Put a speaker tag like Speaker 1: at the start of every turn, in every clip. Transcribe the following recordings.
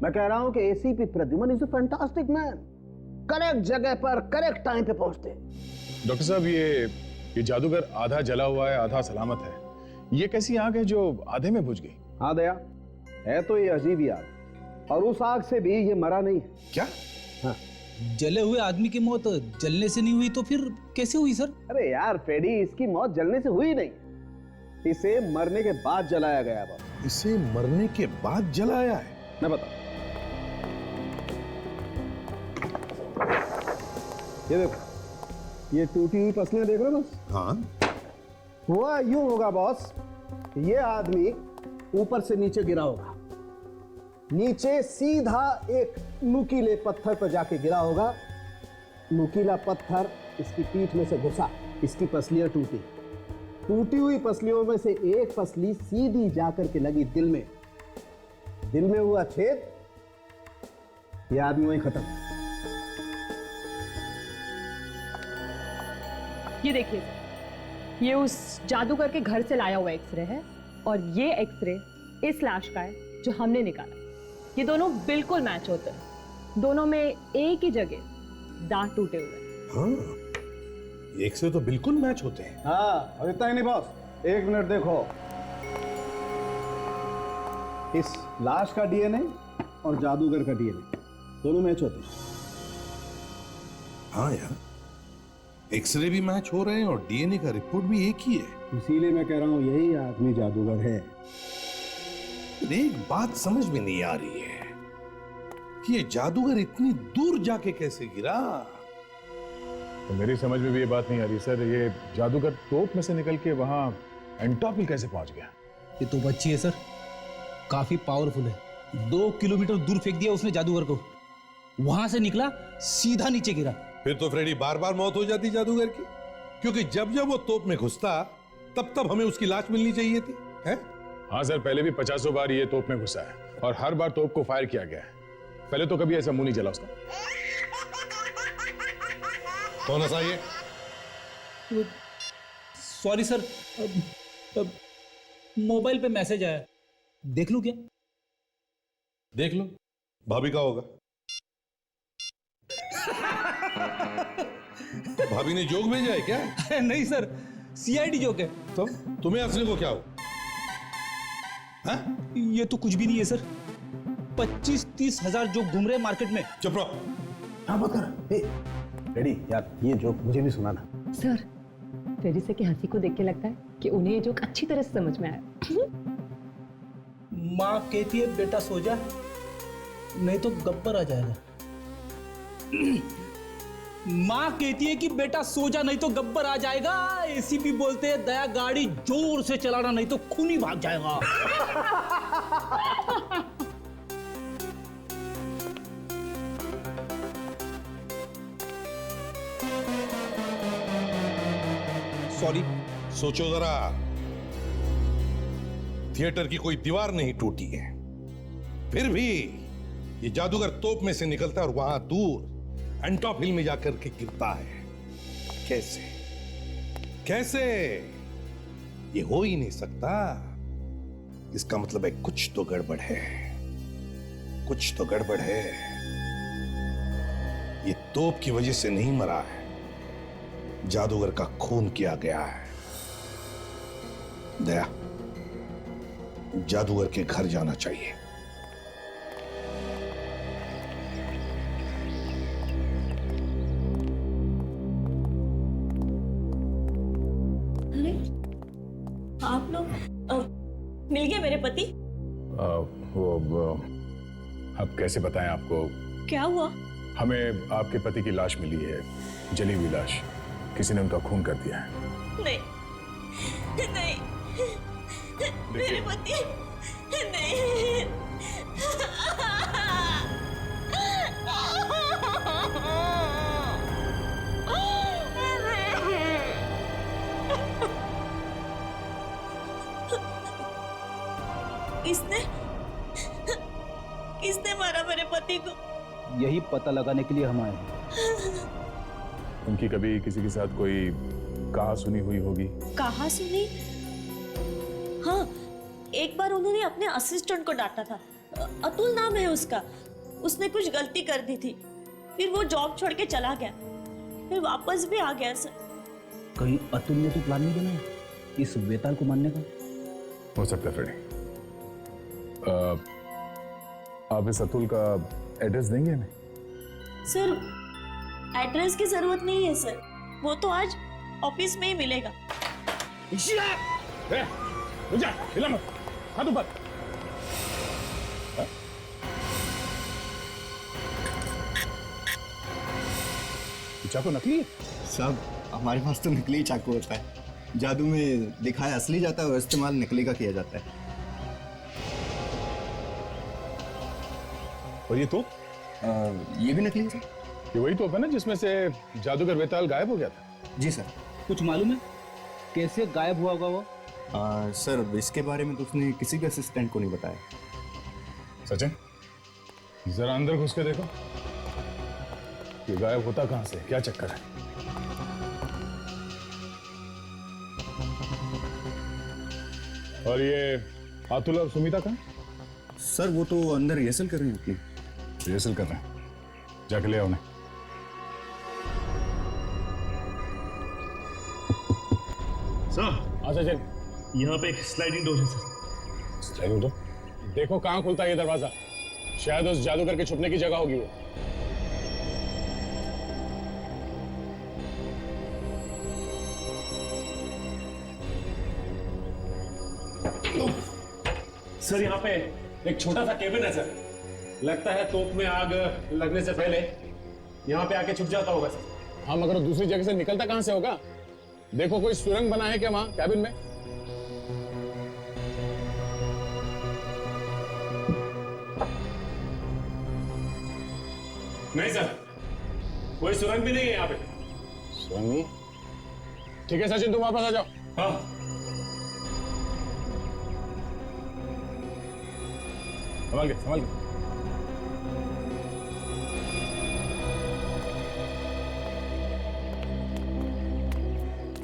Speaker 1: मैं कह रहा हूं कि ACP Pradyuman is a fantastic man, correct जगह पर करेक्ट टाइम पे पहुंचते।
Speaker 2: डॉक्टर साहब, ये जादूगर आधा जला हुआ है आधा सलामत है। ये कैसी आग है जो आधे में बुझ गई?
Speaker 1: हाँ दया, है तो ये अजीब ही आग, और उस आग से भी ये मरा नहीं है।
Speaker 2: क्या?
Speaker 1: हाँ।
Speaker 3: जले हुए आदमी की मौत जलने से नहीं हुई तो फिर कैसे हुई सर?
Speaker 1: अरे यार फेडी, इसकी मौत जलने से हुई नहीं, इसे मरने के बाद जलाया गया। बस
Speaker 4: इसे मरने के बाद जलाया है?
Speaker 1: मैं बता, ये देखो, ये टूटी हुई पसलियां देख रहे हो? बस
Speaker 4: हाँ।
Speaker 1: हुआ यूं होगा बॉस, ये आदमी ऊपर से नीचे गिरा होगा, नीचे सीधा एक नुकीले पत्थर पर जाके गिरा होगा, नुकीला पत्थर इसकी पीठ में से घुसा, इसकी पसलियां टूटी, टूटी हुई पसलियों में से एक पसली सीधी जाकर के लगी दिल में, दिल में हुआ छेद, ये आदमी वहीं खत्म।
Speaker 5: ये देखिए सर, ये उस जादूगर के घर से लाया हुआ एक्सरे है, और ये एक्सरे इस लाश का है जो हमने निकाला। ये दोनों बिल्कुल मैच होते हैं, दोनों में एक ही जगह दांत टूटे हुए हैं।
Speaker 4: हाँ, एक से तो बिल्कुल मैच होते हैं।
Speaker 1: हाँ, और इतना ही नहीं बॉस, एक मिनट देखो, इस लाश का डीएनए और जादूगर का डीएनए दोनों मैच होते हैं।
Speaker 4: हाँ यार, एक्सरे भी मैच हो रहे हैं और डीएनए का रिपोर्ट भी एक ही है।
Speaker 1: इसीलिए मैं कह रहा हूं यही आदमी जादूगर है।
Speaker 4: एक बात समझ में नहीं आ रही है कि ये जादूगर इतनी दूर जाके कैसे गिरा।
Speaker 2: तो मेरी समझ में भी ये बात नहीं आ रही सर, ये जादूगर तोप में से निकल के वहां एंटॉप कैसे पहुंच गया?
Speaker 3: ये तो अच्छी है सर, काफी पावरफुल है। 2 किलोमीटर दूर फेंक दिया उसने जादूगर को, वहां से निकला सीधा नीचे गिरा।
Speaker 4: फिर तो फ्रेडी बार बार मौत हो जाती जादूगर की, क्योंकि जब जब वो तोप में घुसता तब तब हमें उसकी लाश मिलनी चाहिए थी, है?
Speaker 2: हाँ सर, पहले भी 50 बार ये तोप में घुसा है और हर बार तोप को फायर किया गया है। पहले तो कभी ऐसा मुंह नहीं जला उसका।
Speaker 4: कौन सा ये?
Speaker 3: सॉरी सर, मोबाइल पे मैसेज आया, देख लूं क्या?
Speaker 4: देख लो, भाभी का होगा। भाभी ने जोक भेजा है क्या?
Speaker 3: नहीं सर, सीआईडी जोक है।
Speaker 4: तो तुम्हें हंसने को क्या हो? हाँ?
Speaker 3: ये तो कुछ भी नहीं है सर, 25-30 हजार जोक घूम रहे हैं मार्केट में।
Speaker 4: चुप रहो।
Speaker 1: हाँ मत कर, रेडी यार, ये जोक मुझे भी सुनाना।
Speaker 5: सर, फेडी से की हंसी को देख के लगता है कि उन्हें ये जोक अच्छी तरह से समझ में आया।
Speaker 3: माँ कहती है बेटा सो जा, नहीं तो गब्बर आ जाएगा। माँ कहती है कि बेटा सो जा नहीं तो गब्बर आ जाएगा। एसीपी बोलते हैं दया गाड़ी जोर से चलाना नहीं तो खून ही भाग जाएगा। सॉरी।
Speaker 4: सोचो जरा, थिएटर की कोई दीवार नहीं टूटी है, फिर भी ये जादूगर तोप में से निकलता है और वहां दूर एंटॉप हिल में जाकर के गिरता है। कैसे कैसे? ये हो ही नहीं सकता। इसका मतलब है कुछ तो गड़बड़ है, कुछ तो गड़बड़ है। ये तोप की वजह से नहीं मरा है, जादूगर का खून किया गया है। दया, जादूगर के घर जाना चाहिए।
Speaker 6: अरे आप लोग मिल गए मेरे पति?
Speaker 2: अब कैसे बताएं आपको?
Speaker 6: क्या हुआ?
Speaker 2: हमें आपके पति की लाश मिली है, जली हुई लाश। किसी ने उनका खून कर दिया है।
Speaker 6: नहीं नहीं, मेरे पति नहीं। किसने मारा मेरे पति को?
Speaker 3: यही पता लगाने के लिए हम आए हैं।
Speaker 2: उनकी कभी किसी के साथ कोई कहा सुनी हुई होगी?
Speaker 6: कहा सुनी? हाँ, एक बार उन्होंने अपने असिस्टेंट को डांटा था अतुल नाम है उसका। उसने कुछ गलती कर दी थी, फिर वो जॉब छोड़ के चला गया, फिर वापस भी आ गया सर।
Speaker 3: कहीं अतुल ने तो प्लान नहीं बनाया इस वेताल को मारने का?
Speaker 2: हो सकता है फ्रेडी। आप इस अतुल का एड्रेस देंगे हमें?
Speaker 6: सर एड्रेस की जरूरत नहीं है सर, वो तो आज ऑफिस में ही मिलेगा।
Speaker 2: हिला मत, हाथ ऊपर। चाकू नकली है?
Speaker 7: साहब हमारे पास तो नकली चाकू होता है, जादू में दिखाया असली जाता है और इस्तेमाल नकली का किया जाता है।
Speaker 2: और ये तो
Speaker 7: ये भी नकली है सर?
Speaker 2: ये वही तो है ना जिसमें से जादूगर वेताल गायब हो गया था?
Speaker 7: जी सर।
Speaker 3: कुछ मालूम है कैसे गायब हुआ होगा वो?
Speaker 7: सर इसके बारे में तो उसने किसी भी असिस्टेंट को नहीं बताया।
Speaker 2: सचिन जरा अंदर घुस के देखो, ये गायब होता कहां से, क्या चक्कर है? और ये अतुल और सुमिता कहां?
Speaker 7: सर वो तो अंदर रिहर्सल कर रहे हैं अपनी।
Speaker 2: रिहर्सल कर रहे हैं, जाके ले आओ उन्हें।
Speaker 8: सर
Speaker 2: हाँ सचिन।
Speaker 8: यहाँ पे एक स्लाइडिंग डोर है सर।
Speaker 2: Sliding door? देखो कहां खुलता है ये दरवाजा, शायद उस जादूगर के छुपने की जगह होगी वो।
Speaker 8: सर यहाँ पे एक छोटा सा केबिन है सर, लगता है तोप में आग लगने से पहले यहाँ पे आके छुप जाता होगा सर।
Speaker 2: हाँ मगर दूसरी जगह से निकलता कहां से होगा? देखो कोई सुरंग बना है क्या वहां कैबिन में?
Speaker 8: नहीं सर, कोई सुरंग भी नहीं है यहाँ पे।
Speaker 2: सुरंग नहीं? ठीक है सचिन तुम वापस आ जाओ।
Speaker 8: हाँ
Speaker 2: संभाल के संभाल के।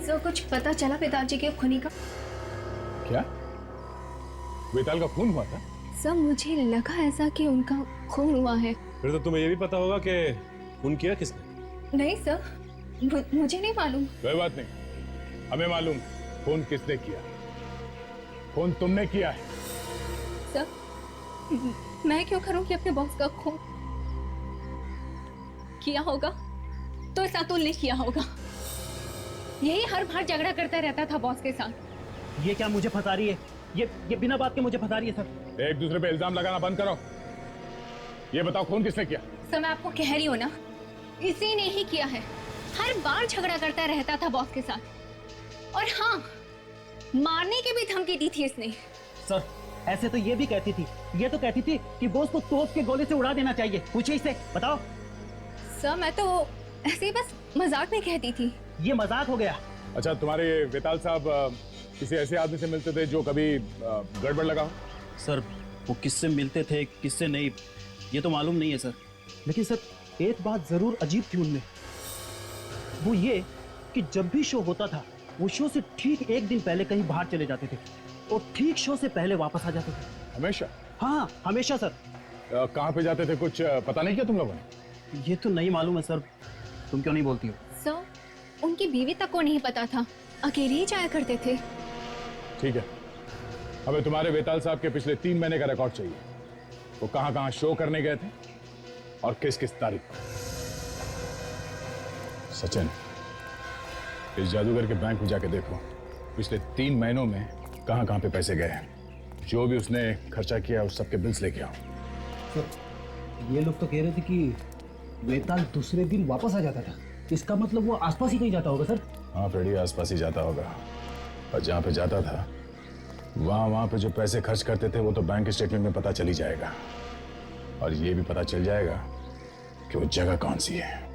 Speaker 9: सर कुछ पता चला पिताजी के खूनी का?
Speaker 2: क्या वेताल का खून हुआ था?
Speaker 9: सर मुझे लगा ऐसा कि उनका खून हुआ है।
Speaker 8: फिर तो तुम्हें ये भी पता होगा कि खून किया किसने?
Speaker 9: नहीं सर, मुझे नहीं मालूम।
Speaker 2: कोई बात नहीं, हमें मालूम खून किसने किया। खून तुमने किया है।
Speaker 9: सर मैं क्यों करूंगी अपने बॉस का खून? किया होगा तो इस अतुल ने किया होगा। यही हर बार झगड़ा करता रहता था बॉस के साथ।
Speaker 3: ये क्या मुझे फंसा रही है? ये बिना बात के मुझे फंसा रही है सर।
Speaker 2: एक दूसरे पे इल्जाम लगाना बंद करो। ये बताओ खून किसने किया?
Speaker 9: सर मैं आपको कह रही हूँ ना, इसी ने ही किया है। हर बार झगड़ा करता रहता था बॉस के साथ, और हाँ मारने की भी धमकी दी थी इसने।
Speaker 3: सर ऐसे तो ये भी कहती थी, ये तो कहती थी कि बॉस को तोप के गोले से उड़ा देना चाहिए। पूछिए इससे, बताओ।
Speaker 9: सर मैं तो ऐसे ही बस मजाक में कहती थी।
Speaker 3: ये मजाक हो गया।
Speaker 2: अच्छा तुम्हारे वेताल साहब किसी ऐसे आदमी से मिलते थे जो कभी गड़बड़ लगा हो?
Speaker 10: सर वो किससे मिलते थे किससे नहीं ये तो मालूम नहीं है सर।
Speaker 3: लेकिन सर एक बात जरूर अजीब थी उनमें, वो ये कि जब भी शो होता था वो शो से ठीक एक दिन पहले कहीं बाहर चले जाते थे और ठीक शो से पहले वापस आ जाते थे।
Speaker 2: हमेशा?
Speaker 3: हाँ हमेशा सर।
Speaker 2: कहाँ पे जाते थे कुछ पता नहीं किया तुम लोगों ने?
Speaker 3: ये तो नहीं मालूम है सर, तुम क्यों नहीं बोलती हो?
Speaker 9: सर उनकी बीवी तक को नहीं पता था, अकेले ही जाया करते थे।
Speaker 2: ठीक है, हमें तुम्हारे वेताल साहब के पिछले 3 महीने का रिकॉर्ड चाहिए। वो कहाँ कहाँ शो करने गए थे और किस किस तारीख को। सचिन इस जादूगर के बैंक में जाके देखो पिछले 3 महीनों में कहाँ कहाँ पे पैसे गए हैं। जो भी उसने खर्चा किया उस सबके बिल्स लेके आओ।
Speaker 3: सर ये लोग तो कह रहे थे कि वेताल दूसरे दिन वापस आ जाता था, इसका मतलब वो आसपास ही कहीं जाता होगा सर।
Speaker 2: हाँ फ्रेडी आसपास ही जाता होगा, और जहाँ पे जाता था वहाँ पे जो पैसे खर्च करते थे वो तो बैंक स्टेटमेंट में पता चल ही जाएगा, और ये भी पता चल जाएगा कि वो जगह कौन सी है।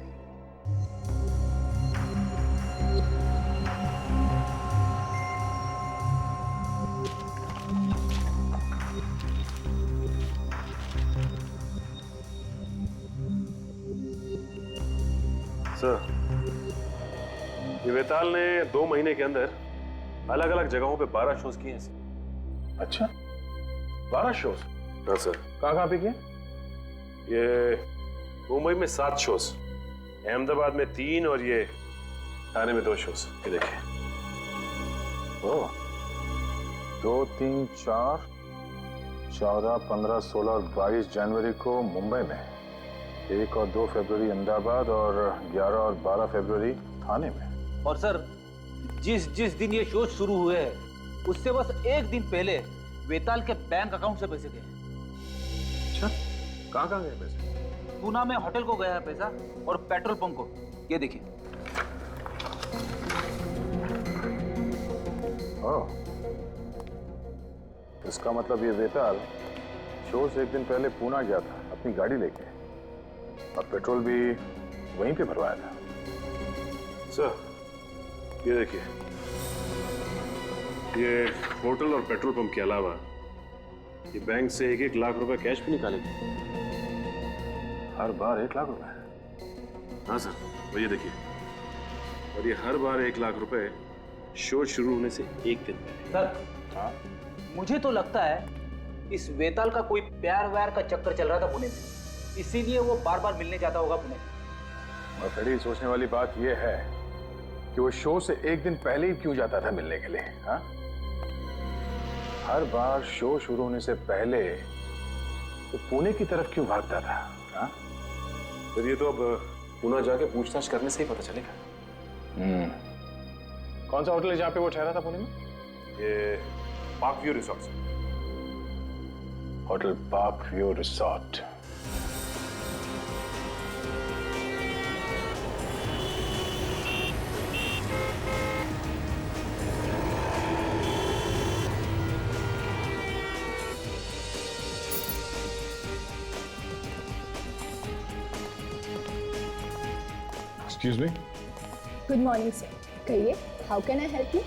Speaker 8: सर ये वेताल ने 2 महीने के अंदर अलग अलग जगहों पे 12 शोज किए हैं।
Speaker 2: अच्छा 12 शोज?
Speaker 8: हाँ सर,
Speaker 2: कहाँ पे किया?
Speaker 11: ये मुंबई में 7 शोज, अहमदाबाद में 3 और ये थाने में 2 शोज। ये देखिए।
Speaker 2: ओह, 2, 3, 4, 14, 15, 16 और 22 जनवरी को मुंबई में, 1 और 2 फरवरी अहमदाबाद और 11 और 12 फरवरी थाने में।
Speaker 12: और सर, जिस दिन ये शो शुरू हुए हैं उससे बस एक दिन पहले वेताल के बैंक अकाउंट से पैसे गए।
Speaker 2: अच्छा, कहाँ गए पैसे?
Speaker 12: पूना में होटल को गया है पैसा और पेट्रोल पंप को। ये देखिए।
Speaker 2: ओह, इसका मतलब ये वेताल शो से एक दिन पहले पूना गया था अपनी गाड़ी लेके, और पेट्रोल भी वहीं पे भरवाया था।
Speaker 11: सर, ये देखिए, ये होटल और पेट्रोल पंप के अलावा ये बैंक से 1-1 लाख रुपए कैश भी निकालेंगे।
Speaker 2: हर बार 1 लाख रुपए?
Speaker 11: हाँ सर, और ये देखिए, और ये हर बार 1 लाख रुपए शो शुरू होने से एक दिन पहले।
Speaker 12: सर,
Speaker 2: हाँ,
Speaker 12: मुझे तो लगता है इस वेताल का कोई प्यार व्यार का चक्कर चल रहा था पुणे में, इसीलिए वो बार बार मिलने जाता होगा पुणे।
Speaker 2: और बड़ी सोचने वाली बात यह है कि वो शो से एक दिन पहले ही क्यों जाता था मिलने के लिए? हाँ, हर बार शो शुरू होने से पहले वो पुणे की तरफ क्यों भागता था? हाँ,
Speaker 11: फिर ये तो अब पुणे जाके पूछताछ करने से ही पता चलेगा।
Speaker 2: कौन सा होटल है जहाँ पे वो ठहरा था पुणे में?
Speaker 11: ये park view resort.
Speaker 2: Hotel park view resort. Excuse me.
Speaker 13: Good morning sir, कहिए, how can I help you?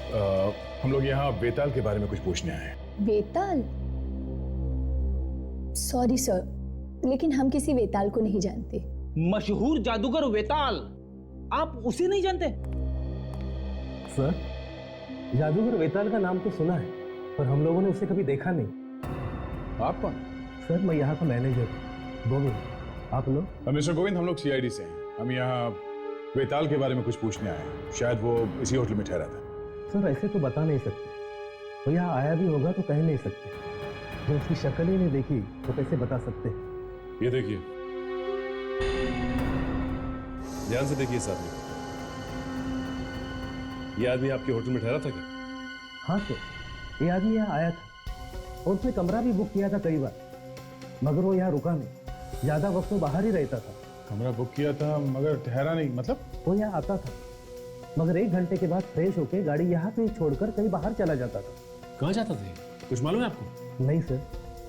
Speaker 2: हम लोग यहाँ वेताल के बारे में कुछ पूछने आए हैं।
Speaker 13: वेताल? सॉरी सर, लेकिन हम किसी वेताल को नहीं जानते।
Speaker 12: मशहूर जादूगर वेताल, आप उसे नहीं जानते?
Speaker 3: सर, जादूगर वेताल का नाम तो सुना है, पर हम लोगों ने उसे कभी देखा नहीं।
Speaker 2: आप कौन?
Speaker 3: सर, मैं यहाँ का मैनेजर हूँ, गोविंद। आप लोग?
Speaker 2: मिस्टर गोविंद, हम लोग सीआईडी से हैं। हम यहाँ वेताल के बारे में कुछ पूछने आए हैं। शायद वो इसी होटल में ठहरा था।
Speaker 3: सर, ऐसे तो बता नहीं सकते। वो यहाँ आया भी होगा तो कह नहीं सकते। जब उसकी शक्ल ही नहीं देखी तो कैसे बता सकते?
Speaker 11: ये देखिए, ध्यान से देखिए इस आदमी। ये आदमी आपके होटल में ठहरा था क्या?
Speaker 3: हाँ सर, ये आदमी यहाँ आया था और उसने कमरा भी बुक किया था कई बार, मगर वो यहाँ रुका नहीं। ज्यादा वक्त तो बाहर ही रहता था।
Speaker 2: कमरा बुक किया था मगर ठहरा नहीं, मतलब?
Speaker 3: वो यहाँ आता था मगर 1 घंटे के बाद फ्रेश होके गाड़ी यहाँ पे छोड़कर कहीं बाहर चला जाता था।
Speaker 11: कहाँ जाता था? कुछ मालूम है आपको?
Speaker 3: नहीं सर,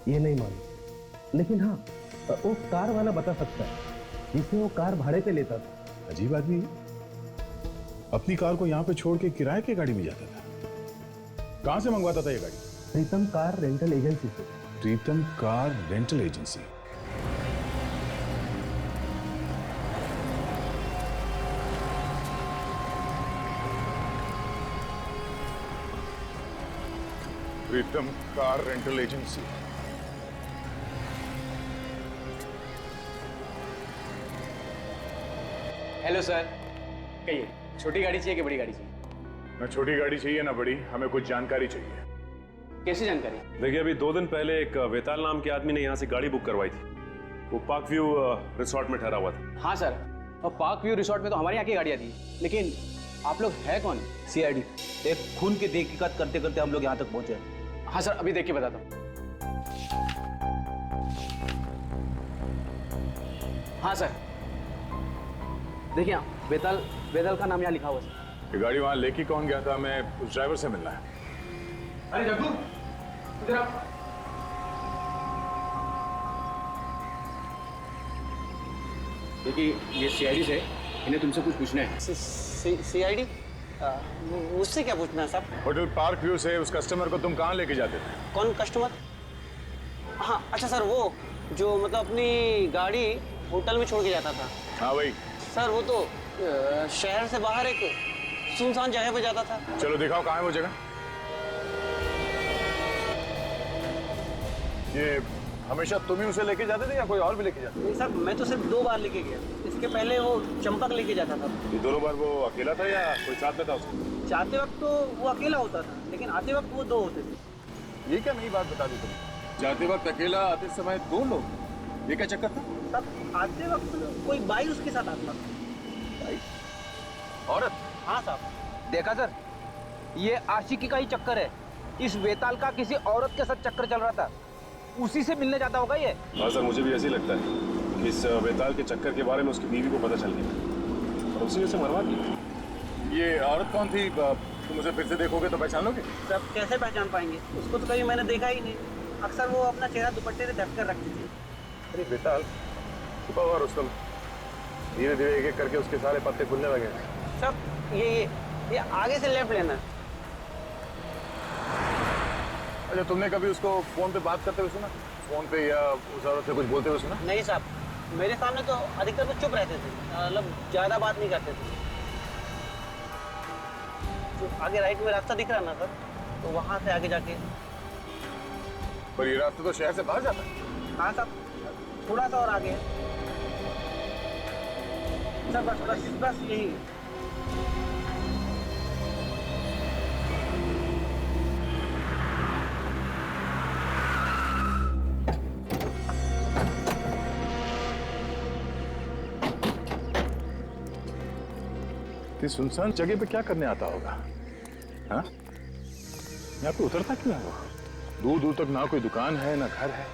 Speaker 3: ये नहीं मालूम, लेकिन हाँ, वो कार वाला बता सकता है जिसमें वो कार भाड़े पे लेता था।
Speaker 2: अजीब आदमी, अपनी कार को यहाँ पे छोड़ के किराए की गाड़ी में जाता था। कहाँ से मंगवाता था ये गाड़ी?
Speaker 3: प्रीतम कार रेंटल एजेंसी से।
Speaker 2: Pritam car rental agency. Pritam car rental agency.
Speaker 12: Hello sir, कहिए, छोटी गाड़ी चाहिए कि बड़ी गाड़ी चाहिए?
Speaker 2: ना छोटी गाड़ी चाहिए ना बड़ी, हमें कुछ जानकारी चाहिए।
Speaker 12: कैसी जानकारी?
Speaker 11: देखिए, अभी 2 दिन पहले एक वेताल नाम के आदमी ने यहाँ से गाड़ी बुक करवाई थी। वो पार्क व्यू रिसोर्ट में ठहरा हुआ था।
Speaker 12: हाँ सर, और पार्क व्यू रिसोर्ट में तो हमारे यहाँ की गाड़ियाँ थी, लेकिन आप लोग है कौन? सीआईडी। एक खून की तहकीकात करते करते हम लोग यहाँ तक पहुँचे। हाँ सर, अभी देख के बताता हूँ। हाँ सर, देखिए, वेताल का नाम यहाँ लिखा हुआ है।
Speaker 2: ये गाड़ी वहां लेके कौन गया था? हमें उस ड्राइवर से मिलना है।
Speaker 12: अरे जग्गू, इधर आ। देखिए, ये सीआईडी से, इन्हें तुमसे कुछ पूछना है।
Speaker 14: सीआईडी? मुझसे क्या पूछना है साहब?
Speaker 2: होटल पार्क व्यू से उस कस्टमर को तुम कहाँ लेके जाते थे?
Speaker 14: कौन कस्टमर? हाँ, अच्छा सर, वो जो मतलब अपनी गाड़ी होटल में छोड़ के जाता था।
Speaker 2: हाँ भाई।
Speaker 14: सर, वो तो शहर से बाहर एक सुनसान जगह पे जाता था।
Speaker 2: चलो दिखाओ कहाँ है वो जगह। ये
Speaker 11: हमेशा तुम ही उसे लेके जाते थे या कोई और भी लेके जाते
Speaker 14: नहीं सर, मैं तो सिर्फ 2 बार लेके गया। इसके पहले वो चंपक लेके जाता था।
Speaker 11: थे? ये दोनों बार वो अकेला था या कोई साथ में था उसके?
Speaker 14: जाते वक्त तो वो अकेला होता था, लेकिन आते वक्त वो 2 होते थे।
Speaker 11: ये क्या नई बात बता दी तुम? जाते वक्त अकेला, आते समय 2 लोग, ये क्या चक्कर था?
Speaker 14: तब आते वक्त कोई बाई उसके साथ आता था।
Speaker 12: औरत?
Speaker 14: हाँ साहब।
Speaker 12: देखा सर, ये आशिकी का ही चक्कर है। इस वेताल का किसी औरत के साथ चक्कर चल रहा था, उसी से मिलने जाता होगा ये।
Speaker 11: हाँ सर, मुझे भी ऐसे ही लगता है कि इस वेताल के चक्कर के बारे में उसकी बीवी को पता चल गया और उसी से मरवा दिया। ये औरत कौन थी? तुम उसे फिर से देखोगे तो पहचान लोगे?
Speaker 14: सर कैसे पहचान पाएंगे? उसको तो कभी मैंने देखा ही नहीं। अक्सर वो अपना चेहरा दुपट्टे से ढक कर रखती थी।
Speaker 11: अरे वेताल, छुपा हुआ रुस्तम धीरे धीरे एक एक करके उसके सारे पत्ते खुलने लगे।
Speaker 14: सब ये आगे से लेफ्ट लेना।
Speaker 11: अच्छा, तुमने कभी उसको फोन पे बात करते हुए सुना? फोन पे या उस औरत से कुछ बोलते हुए सुना?
Speaker 14: नहीं साहब, मेरे सामने तो अधिकतर वो चुप रहते थे, मतलब ज्यादा बात नहीं करते थे। जो आगे राइट में रास्ता दिख रहा ना सर, तो वहां से आगे जाके।
Speaker 11: पर ये रास्ता तो शहर से बाहर जाता है।
Speaker 14: हाँ साहब, थोड़ा सा और आगे है सर। बस यही।
Speaker 2: इस सुनसान जगह पे क्या करने आता होगा? हाँ, यहाँ पे उतरता क्यों है वो? दूर दूर तक ना कोई दुकान है ना घर है।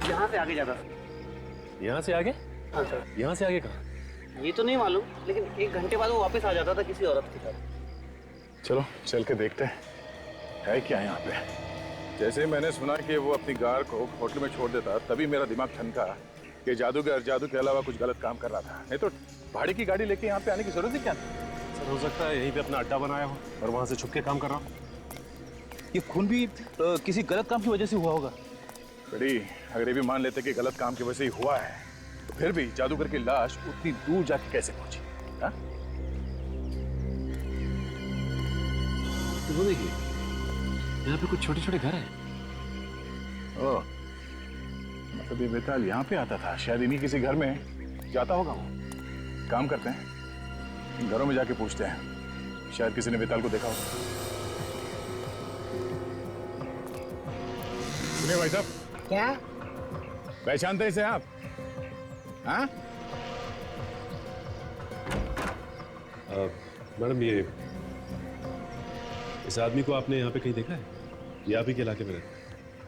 Speaker 14: यहाँ से आगे जाता।
Speaker 8: यहाँ से आगे?
Speaker 14: हाँ सर।
Speaker 8: यहाँ से आगे कहाँ?
Speaker 14: ये तो नहीं मालूम, लेकिन 1 घंटे बाद वो वापस आ जाता था किसी औरत के साथ।
Speaker 2: चलो चल के देखते हैं है क्या यहाँ पे। जैसे ही मैंने सुना कि वो अपनी कार को होटल में छोड़ देता, तभी मेरा दिमाग ठनका कि जादू के अलावा कुछ गलत काम कर रहा था। नहीं तो भाड़े की गाड़ी लेके यहाँ पे आने की जरूरत ही क्या थी?
Speaker 8: सर, हो सकता है यहीं पे अपना अड्डा बनाया हो और वहां से छुप के काम कर रहा हो।
Speaker 12: ये खून भी किसी गलत काम की वजह से हुआ होगा।
Speaker 2: बड़ी, अगर ये भी मान लेते कि गलत काम की वजह से ही हुआ है, तो फिर भी जादूगर की लाश उतनी दूर जाके कैसे पहुंची? हाँ?
Speaker 8: तो वो देखिए, यहाँ पे कुछ छोटे छोटे घर हैं।
Speaker 2: ओह, मतलब ये वेताल यहाँ पे आता था, शायद इन्हीं किसी घर में जाता होगा वो। काम करते हैं, घरों में जाके पूछते हैं, शायद किसी ने वेताल को देखा होगा। सुनिए भाई साहब।
Speaker 14: क्या
Speaker 2: पहचानते हैं इसे आप? हाँ?
Speaker 8: मैडम, ये इस आदमी को आपने यहाँ पे कहीं देखा है? ये आप ही के इलाके में रहता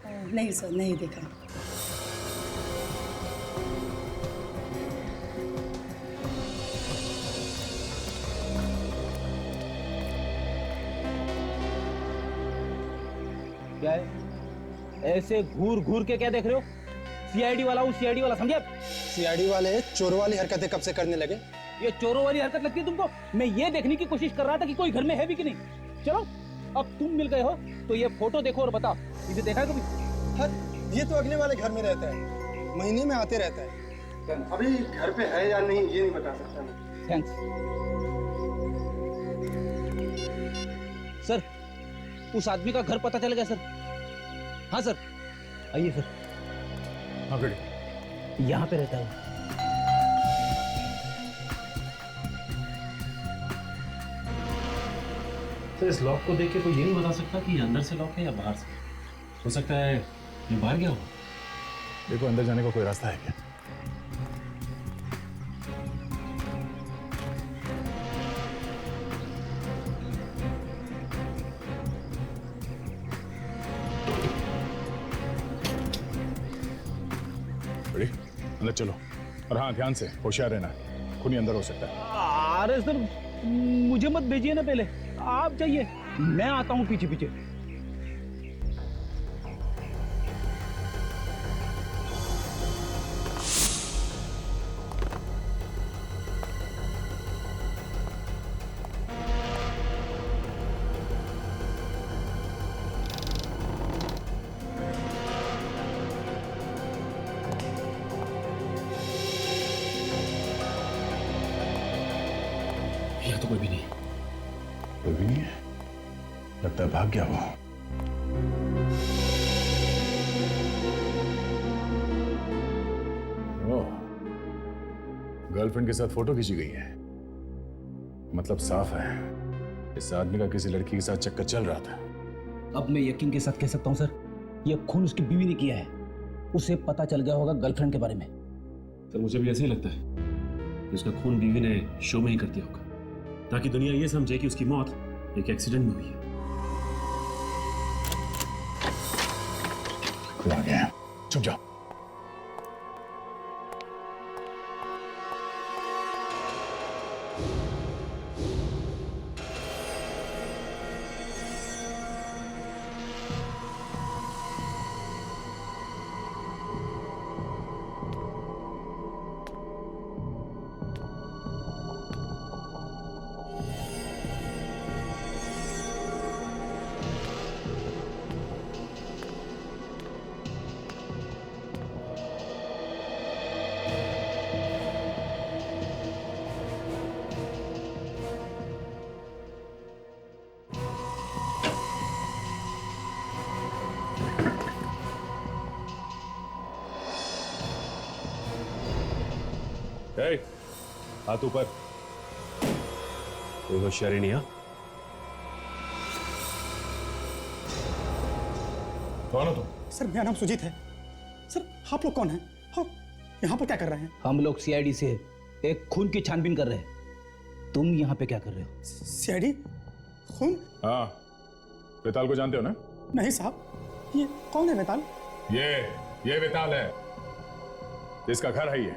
Speaker 8: है?
Speaker 15: नहीं सर, नहीं देखा।
Speaker 12: क्या है? ऐसे घूर घूर के क्या देख रहे हो? सीआईडी वाला हूँ, सीआईडी वाला, समझे?
Speaker 16: सीआईडी वाले चोर वाली हरकतें कब से करने लगे?
Speaker 12: ये चोरों वाली हरकत लगती है तुमको? मैं ये देखने की कोशिश कर रहा था कि कोई घर में है भी कि नहीं। चलो, अब तुम मिल गए हो तो ये फोटो देखो और बताओ, इसे देखा है कभी?
Speaker 16: हाँ, ये तो अगले वाले घर में रहता है, महीने में आते रहता है। अभी घर पे है या नहीं ये नहीं बता सकता मैं।
Speaker 12: Thanks sir. उस आदमी का घर पता चल गया सर। हाँ सर, आइए सर।
Speaker 2: हाँ बेटे,
Speaker 12: यहाँ पे रहता है।
Speaker 8: तो इस लॉक को देख के कोई ये नहीं बता सकता कि ये अंदर से लॉक है या बाहर से। हो सकता है ये बाहर गया हो।
Speaker 2: देखो, अंदर जाने का कोई रास्ता है क्या? बड़ी, अंदर चलो। और हाँ, ध्यान से, होशियार रहना, खूनी अंदर हो सकता है।
Speaker 12: अरे सर, मुझे मत भेजिए ना, पहले आप जाइए, मैं आता हूँ पीछे पीछे।
Speaker 8: यहाँ तो कोई भी नहीं।
Speaker 2: कोई भी नहीं है? लगता है भाग गया वो। गर्लफ्रेंड के साथ फोटो खींची गई है, मतलब साफ है इस आदमी का किसी लड़की के साथ चक्कर चल रहा था।
Speaker 12: अब मैं यकीन के साथ कह सकता हूँ सर, यह खून उसकी बीवी ने किया है। उसे पता चल गया होगा गर्लफ्रेंड के बारे में।
Speaker 8: सर मुझे भी ऐसे ही लगता है कि उसका खून बीवी ने शो में ही कर दिया होगा, ताकि दुनिया ये समझे कि उसकी मौत एक एक्सीडेंट में हुई है।
Speaker 2: खुद आ गया, चुप जाओ।
Speaker 8: हाथ ऊपर। कोई होशियारी नहीं।
Speaker 2: कौन हो तुम?
Speaker 16: सर मेरा नाम सुजीत है। सर आप लोग कौन हैं और यहाँ पर क्या कर रहे हैं?
Speaker 12: हम लोग सीआईडी से एक खून की छानबीन कर रहे हैं। तुम यहाँ पे क्या कर रहे हो?
Speaker 16: सीआईडी? खून?
Speaker 2: हाँ, वेताल को जानते हो ना?
Speaker 16: नहीं साहब, ये कौन है वेताल?
Speaker 2: ये वेताल है, इसका घर है ये।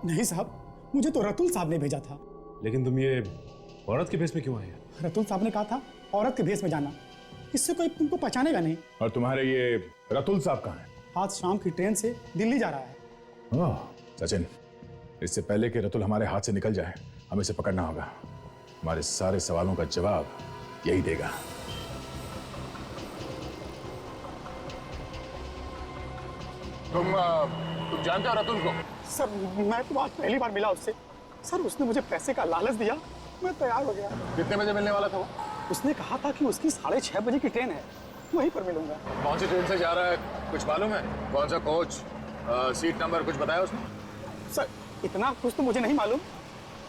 Speaker 16: नहीं साहब, मुझे तो रतुल साहब ने भेजा था।
Speaker 8: लेकिन तुम ये औरत के भेस में क्यों आए?
Speaker 16: रतुल साहब ने कहा था औरत के भेस में जाना, इससे कोई तुमको पहचानेगा नहीं।
Speaker 2: और तुम्हारे ये रतुल साहब कहाँ हैं?
Speaker 16: आज शाम की ट्रेन से दिल्ली जा रहा है।
Speaker 2: ओह, सचिन, इससे पहले कि रतुल हमारे हाथ से निकल जाए हमें इसे पकड़ना होगा। हमारे सारे सवालों का जवाब यही देगा।
Speaker 11: तुम जानते हो रतुल को?
Speaker 16: सर मैं तो आज पहली बार मिला उससे। सर उसने मुझे पैसे का लालच दिया, मैं तैयार हो गया।
Speaker 11: कितने बजे मिलने वाला था वो?
Speaker 16: उसने कहा था कि उसकी 6:30 बजे की ट्रेन है, वहीं पर मिलूंगा।
Speaker 11: कौन सी ट्रेन से जा रहा है कुछ मालूम है? कौन सा कोच, सीट नंबर कुछ बताया उसने?
Speaker 16: सर इतना कुछ तो मुझे नहीं मालूम,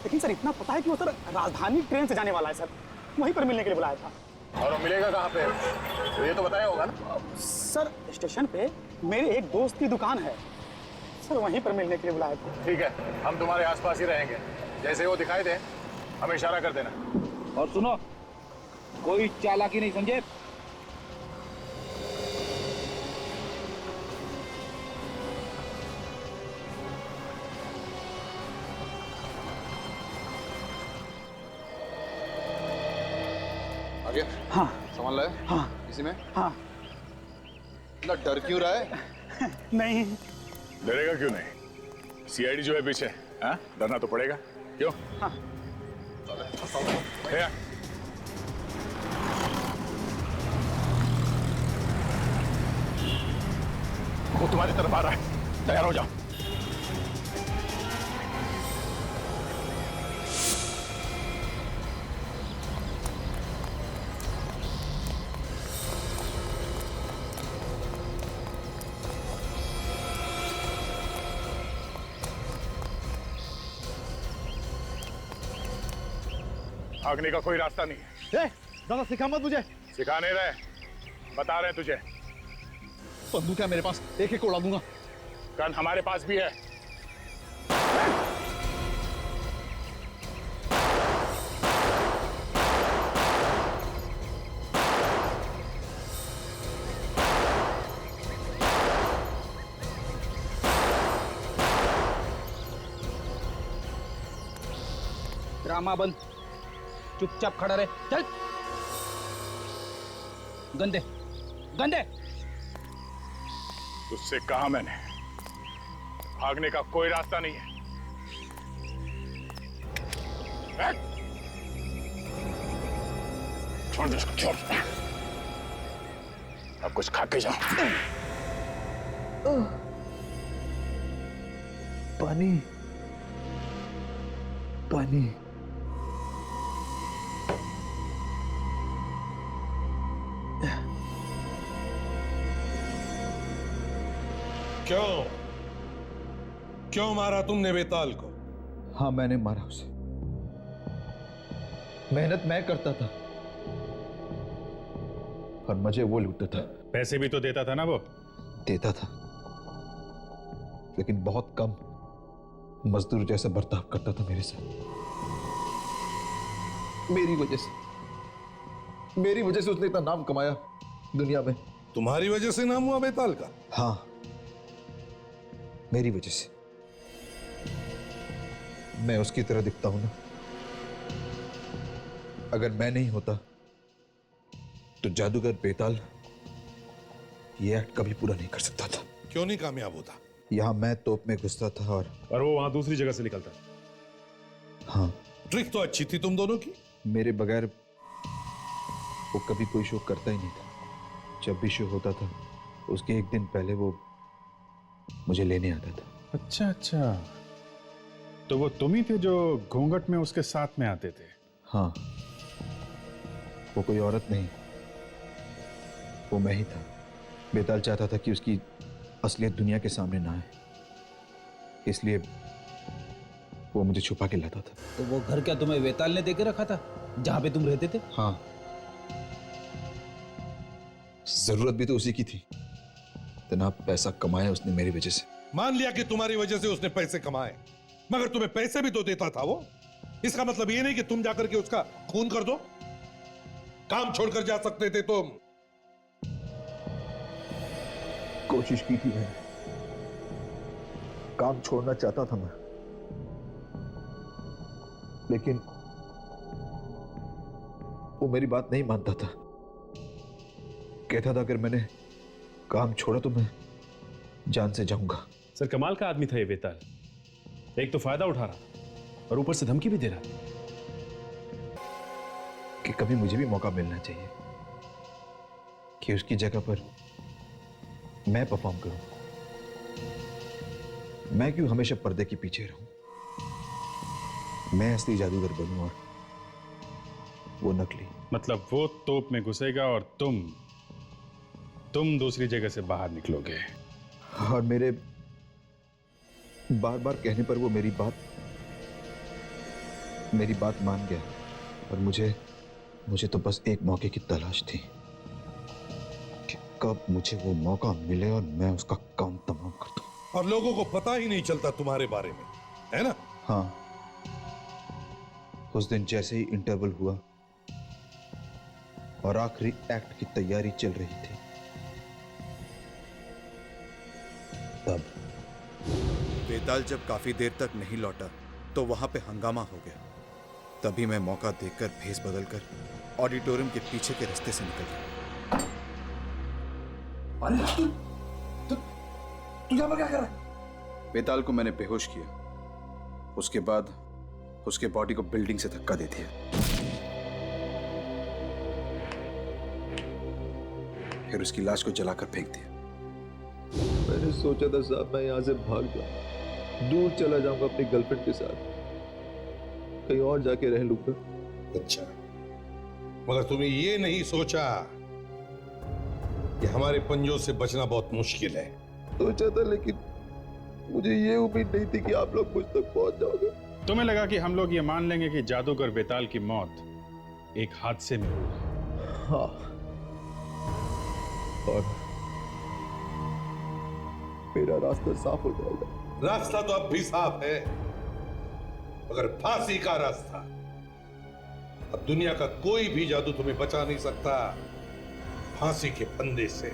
Speaker 16: लेकिन सर इतना पता है कि वो सर राजधानी ट्रेन से जाने वाला है। सर वहीं पर मिलने के लिए बुलाया था।
Speaker 11: और वो मिलेगा कहाँ पे? तो ये तो बताया होगा ना?
Speaker 16: सर स्टेशन पे मेरे एक दोस्त की दुकान है, सर वहीं पर मिलने के लिए बुलाया था।
Speaker 11: ठीक है, हम तुम्हारे आसपास ही रहेंगे, जैसे वो दिखाई दे हमें इशारा कर देना।
Speaker 12: और सुनो, कोई चालाकी नहीं, समझे?
Speaker 11: आगे?
Speaker 16: हाँ।
Speaker 11: सामान लाए?
Speaker 16: हाँ।
Speaker 11: इसी में?
Speaker 16: हाँ।
Speaker 11: इतना डर क्यों रहा है?
Speaker 16: नहीं।
Speaker 2: डरेगा क्यों नहीं? सीआईडी जो है पीछे, हाँ? डरना तो पड़ेगा। क्यों?
Speaker 16: हाँ।
Speaker 2: वो तुम्हारी तरफ आ रहा है, तैयार हो जाओ। भागने का कोई रास्ता नहीं है।
Speaker 16: दादा सिखा मत मुझे।
Speaker 2: सिखा नहीं रहे, बता रहे तुझे।
Speaker 16: बंदूक है मेरे पास, एक उड़ा दूंगा।
Speaker 2: गन हमारे पास भी है।
Speaker 12: ड्रामा बंद, चुपचाप खड़ा रहे। चल, गंदे गंदे।
Speaker 2: तुझसे कहा मैंने, भागने का कोई रास्ता नहीं है। छोड़ दे इसको, छोड़। अब कुछ खा के जाओ।
Speaker 1: पानी पानी।
Speaker 4: क्यों मारा तुमने वेताल को?
Speaker 15: हाँ, मैंने मारा उसे। मेहनत मैं करता था और मुझे वो लूटता था।
Speaker 2: पैसे भी तो देता था ना वो?
Speaker 15: देता था, लेकिन बहुत कम। मजदूर जैसा बर्ताव करता था मेरे साथ। मेरी वजह से उसने इतना नाम कमाया दुनिया में।
Speaker 4: तुम्हारी वजह से नाम हुआ बेताल का?
Speaker 15: हाँ, मेरी वजह से। मैं उसकी तरह दिखता हूं ना। अगर मैं नहीं होता तो जादूगर बेताल ये एक्ट कभी पूरा नहीं कर सकता था।
Speaker 4: क्यों नहीं कामयाब होता?
Speaker 15: यहां मैं तोप में घुसता था और
Speaker 2: वो वहां दूसरी जगह से निकलता।
Speaker 15: हाँ,
Speaker 4: ट्रिक तो अच्छी थी तुम दोनों की।
Speaker 15: मेरे बगैर वो कभी कोई शो करता ही नहीं था। जब भी शो होता था उसके एक दिन पहले वो मुझे लेने आता था।
Speaker 2: अच्छा अच्छा, तो वो तुम ही थे जो घूंघट में उसके साथ में आते थे?
Speaker 15: हाँ, वो कोई औरत नहीं, वो मैं ही था। बेताल चाहता था कि उसकी असलियत दुनिया के सामने ना आए, इसलिए वो मुझे छुपा के लाता था।
Speaker 12: तो वो घर क्या तुम्हें बेताल ने देके रखा था जहां पे तुम रहते थे?
Speaker 15: हाँ, जरूरत भी तो उसी की थी। इतना पैसा कमाया उसने मेरी वजह से।
Speaker 4: मान लिया कि तुम्हारी वजह से उसने पैसे कमाए, मगर तुम्हें पैसे भी तो देता था वो। इसका मतलब ये नहीं कि तुम जाकर के उसका खून कर दो। काम छोड़कर जा सकते थे तुम।
Speaker 15: कोशिश की थी मैंने, काम छोड़ना चाहता था मैं, लेकिन वो मेरी बात नहीं मानता था। कहता था अगर मैंने काम छोड़ा तो मैं जान से जाऊंगा।
Speaker 8: सर, कमाल का आदमी था ये बेताल। एक तो फायदा उठा रहा और ऊपर से धमकी भी दे रहा
Speaker 15: कि कभी मुझे भी मौका मिलना चाहिए कि उसकी जगह पर मैं परफॉर्म करूं। मैं क्यों हमेशा पर्दे के पीछे रहूं? मैं असली जादूगर बनूं और वो नकली।
Speaker 2: मतलब वो तोप में घुसेगा और तुम दूसरी जगह से बाहर निकलोगे।
Speaker 15: और मेरे बार बार कहने पर वो मेरी बात मान गया। और मुझे तो बस एक मौके की तलाश थी कि कब मुझे वो मौका मिले और मैं उसका काम तमाम कर दूं।
Speaker 4: और लोगों को पता ही नहीं चलता तुम्हारे बारे में, है ना?
Speaker 15: हाँ, उस दिन जैसे ही इंटरवल हुआ और आखिरी एक्ट की तैयारी चल रही थी, तब
Speaker 17: बेताल जब काफी देर तक नहीं लौटा तो वहां पे हंगामा हो गया। तभी मैं मौका देखकर भेस बदलकर ऑडिटोरियम के पीछे के रास्ते से निकल गया।
Speaker 7: तू यहाँ पर क्या कर रहा है?
Speaker 17: बेताल को मैंने बेहोश किया, उसके बाद उसके बॉडी को बिल्डिंग से धक्का दे दिया, फिर उसकी लाश को जलाकर फेंक दिया।
Speaker 15: मैंने सोचा था साहब मैं यहाँ से भाग जाऊं, दूर चला जाऊंगा अपनी गर्लफ्रेंड के साथ, कहीं और जाके रह लूंगा।
Speaker 4: अच्छा, मगर तुमने ये नहीं सोचा कि हमारे पंजों से बचना बहुत मुश्किल है?
Speaker 15: सोचा था, लेकिन मुझे ये उम्मीद नहीं थी कि आप लोग मुझ तक पहुंच जाओगे।
Speaker 2: तुम्हें लगा कि हम लोग ये मान लेंगे कि जादूगर बेताल की मौत एक हादसे में हुई?
Speaker 15: हाँ, और मेरा रास्ता साफ हो जाएगा।
Speaker 4: रास्ता तो अब भी साफ है, मगर फांसी का रास्ता। अब दुनिया का कोई भी जादू तुम्हें बचा नहीं सकता फांसी के फंदे से।